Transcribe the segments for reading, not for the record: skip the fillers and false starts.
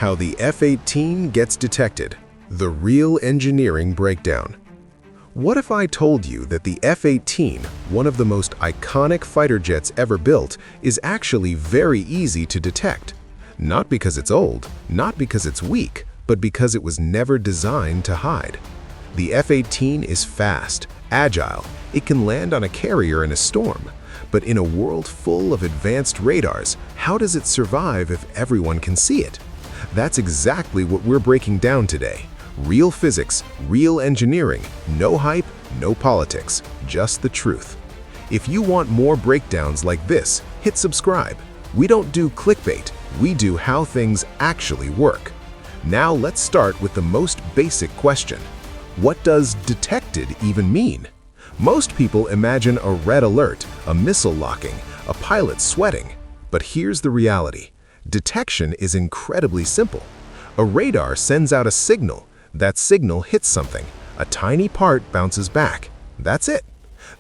How the F-18 gets detected. The real engineering breakdown. What if I told you that the F-18, one of the most iconic fighter jets ever built, is actually very easy to detect? Not because it's old, not because it's weak, but because it was never designed to hide. The F-18 is fast, agile, it can land on a carrier in a storm. But in a world full of advanced radars, how does it survive if everyone can see it? That's exactly what we're breaking down today. Real physics, real engineering, no hype, no politics, just the truth. If you want more breakdowns like this, hit subscribe. We don't do clickbait, we do how things actually work. Now let's start with the most basic question. What does detected even mean? Most people imagine a red alert, a missile locking, a pilot sweating. But here's the reality. Detection is incredibly simple. A radar sends out a signal. That signal hits something. A tiny part bounces back. That's it.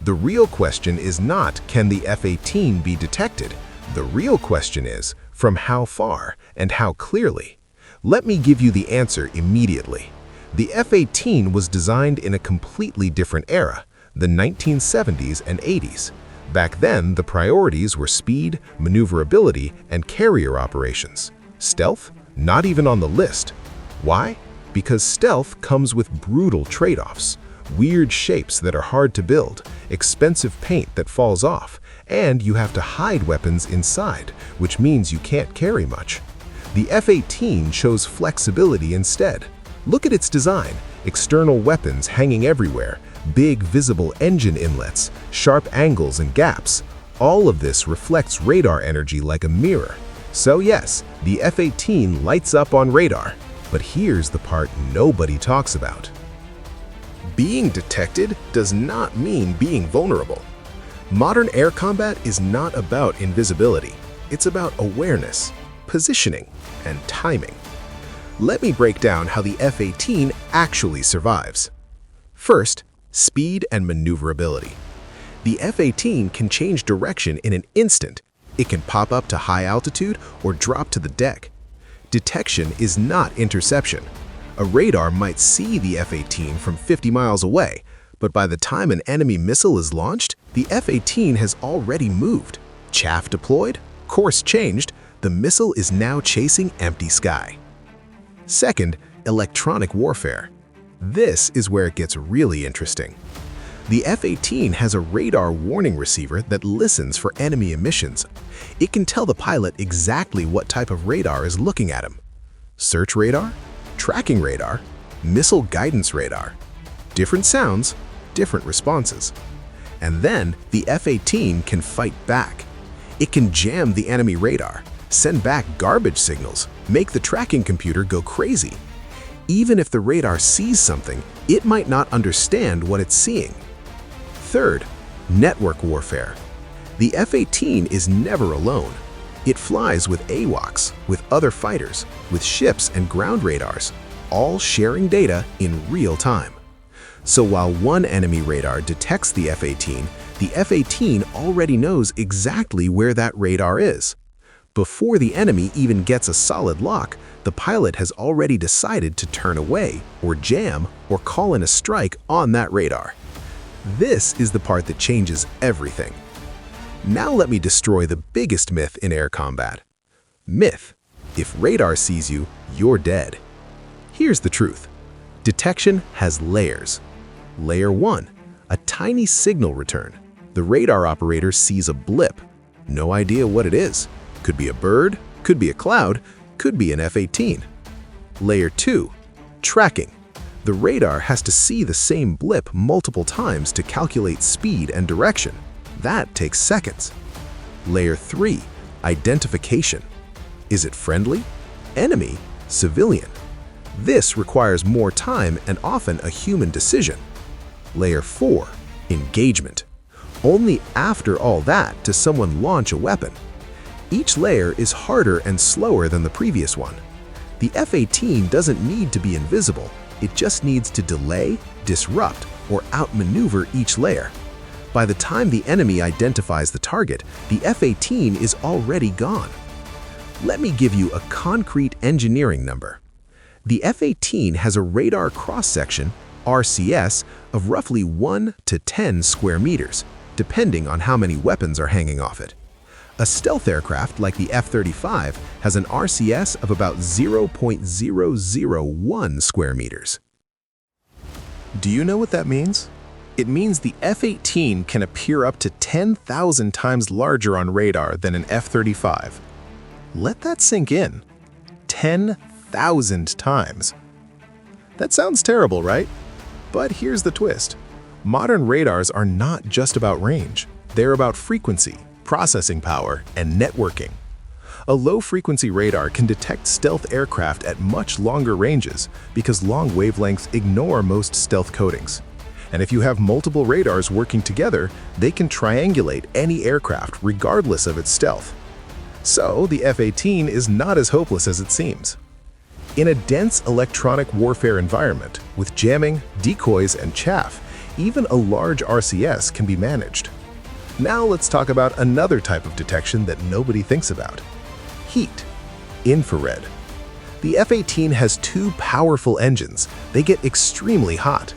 The real question is not, can the F-18 be detected? The real question is, from how far and how clearly? Let me give you the answer immediately. The F-18 was designed in a completely different era, the 1970s and 80s. Back then, the priorities were speed, maneuverability, and carrier operations. Stealth? Not even on the list. Why? Because stealth comes with brutal trade-offs. Weird shapes that are hard to build, expensive paint that falls off, and you have to hide weapons inside, which means you can't carry much. The F-18 chose flexibility instead. Look at its design. External weapons hanging everywhere, big visible engine inlets, sharp angles and gaps. All of this reflects radar energy like a mirror. So yes, the F-18 lights up on radar. But here's the part nobody talks about. Being detected does not mean being vulnerable. Modern air combat is not about invisibility. It's about awareness, positioning, and timing. Let me break down how the F-18 actually survives. First, speed and maneuverability. The F-18 can change direction in an instant. It can pop up to high altitude or drop to the deck. Detection is not interception. A radar might see the F-18 from 50 miles away, but by the time an enemy missile is launched, the F-18 has already moved. Chaff deployed, course changed, the missile is now chasing empty sky. Second, electronic warfare. This is where it gets really interesting. The F-18 has a radar warning receiver that listens for enemy emissions. It can tell the pilot exactly what type of radar is looking at him. Search radar, tracking radar, missile guidance radar. Different sounds, different responses. And then the F-18 can fight back. It can jam the enemy radar, send back garbage signals, make the tracking computer go crazy. Even if the radar sees something, it might not understand what it's seeing. Third, network warfare. The F-18 is never alone. It flies with AWACS, with other fighters, with ships and ground radars, all sharing data in real time. So while one enemy radar detects the F-18 already knows exactly where that radar is. Before the enemy even gets a solid lock, the pilot has already decided to turn away, or jam, or call in a strike on that radar. This is the part that changes everything. Now let me destroy the biggest myth in air combat. Myth: if radar sees you, you're dead. Here's the truth. Detection has layers. Layer 1, a tiny signal return. The radar operator sees a blip. No idea what it is. Could be a bird, could be a cloud, could be an F-18. Layer 2, tracking. The radar has to see the same blip multiple times to calculate speed and direction. That takes seconds. Layer 3, identification. Is it friendly, enemy, civilian? This requires more time and often a human decision. Layer 4, engagement. Only after all that does someone launch a weapon. Each layer is harder and slower than the previous one. The F-18 doesn't need to be invisible. It just needs to delay, disrupt, or outmaneuver each layer. By the time the enemy identifies the target, the F-18 is already gone. Let me give you a concrete engineering number. The F-18 has a radar cross-section, RCS, of roughly 1 to 10 square meters, depending on how many weapons are hanging off it. A stealth aircraft like the F-35 has an RCS of about 0.001 square meters. Do you know what that means? It means the F-18 can appear up to 10,000 times larger on radar than an F-35. Let that sink in. 10,000 times. That sounds terrible, right? But here's the twist. Modern radars are not just about range. They're about frequency, processing power, and networking. A low-frequency radar can detect stealth aircraft at much longer ranges because long wavelengths ignore most stealth coatings. And if you have multiple radars working together, they can triangulate any aircraft regardless of its stealth. So the F-18 is not as hopeless as it seems. In a dense electronic warfare environment, with jamming, decoys, and chaff, even a large RCS can be managed. Now let's talk about another type of detection that nobody thinks about. Heat. Infrared. The F-18 has two powerful engines. They get extremely hot.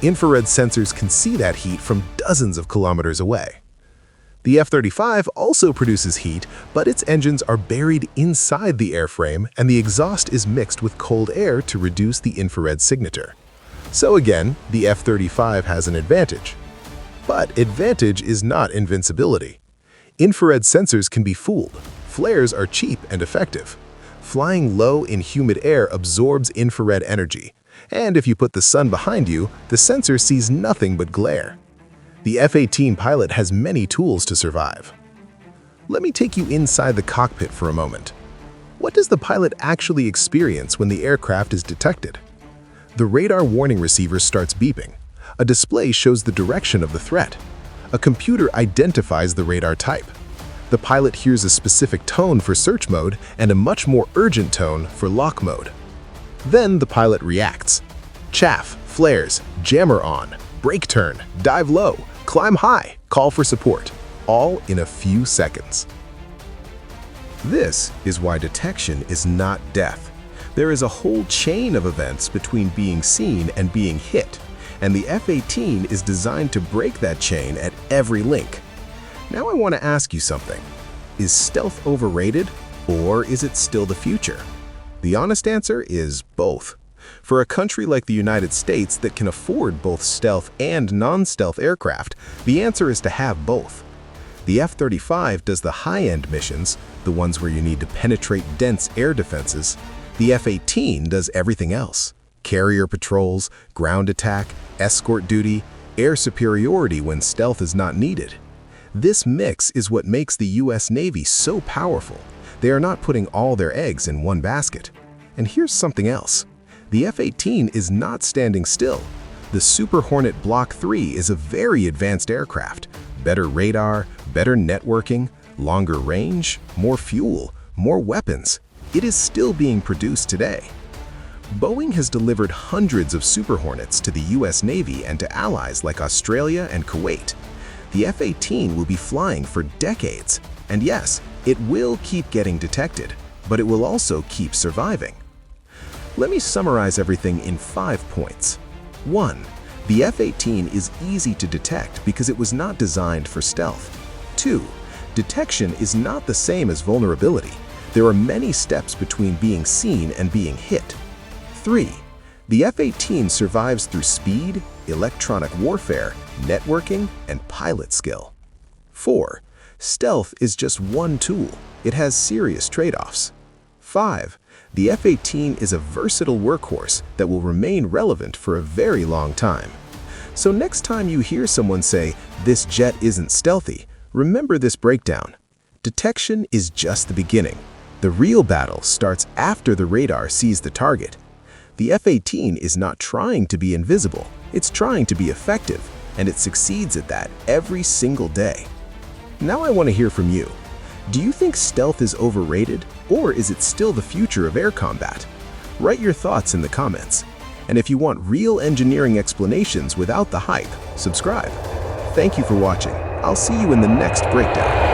Infrared sensors can see that heat from dozens of kilometers away. The F-35 also produces heat, but its engines are buried inside the airframe and the exhaust is mixed with cold air to reduce the infrared signature. So again, the F-35 has an advantage. But advantage is not invincibility. Infrared sensors can be fooled. Flares are cheap and effective. Flying low in humid air absorbs infrared energy. And if you put the sun behind you, the sensor sees nothing but glare. The F-18 pilot has many tools to survive. Let me take you inside the cockpit for a moment. What does the pilot actually experience when the aircraft is detected? The radar warning receiver starts beeping. A display shows the direction of the threat. A computer identifies the radar type. The pilot hears a specific tone for search mode and a much more urgent tone for lock mode. Then the pilot reacts. Chaff, flares, jammer on, brake turn, dive low, climb high, call for support, all in a few seconds. This is why detection is not death. There is a whole chain of events between being seen and being hit, and the F-18 is designed to break that chain at every link. Now I want to ask you something. Is stealth overrated, or is it still the future? The honest answer is both. For a country like the United States that can afford both stealth and non-stealth aircraft, the answer is to have both. The F-35 does the high-end missions, the ones where you need to penetrate dense air defenses. The F-18 does everything else. Carrier patrols, ground attack, escort duty, air superiority when stealth is not needed. This mix is what makes the US Navy so powerful. They are not putting all their eggs in one basket. And here's something else. The F-18 is not standing still. The Super Hornet Block 3 is a very advanced aircraft. Better radar, better networking, longer range, more fuel, more weapons. It is still being produced today. Boeing has delivered hundreds of Super Hornets to the US Navy and to allies like Australia and Kuwait. The F-18 will be flying for decades. And yes, it will keep getting detected, but it will also keep surviving. Let me summarize everything in 5 points. 1. The F-18 is easy to detect because it was not designed for stealth. 2. Detection is not the same as vulnerability. There are many steps between being seen and being hit. 3. The F-18 survives through speed, electronic warfare, networking, and pilot skill. 4. Stealth is just one tool. It has serious trade-offs. 5. The F-18 is a versatile workhorse that will remain relevant for a very long time. So next time you hear someone say, "This jet isn't stealthy," remember this breakdown. Detection is just the beginning. The real battle starts after the radar sees the target. The F-18 is not trying to be invisible. It's trying to be effective, and it succeeds at that every single day. Now I want to hear from you. Do you think stealth is overrated, or is it still the future of air combat? Write your thoughts in the comments. And if you want real engineering explanations without the hype, subscribe. Thank you for watching. I'll see you in the next breakdown.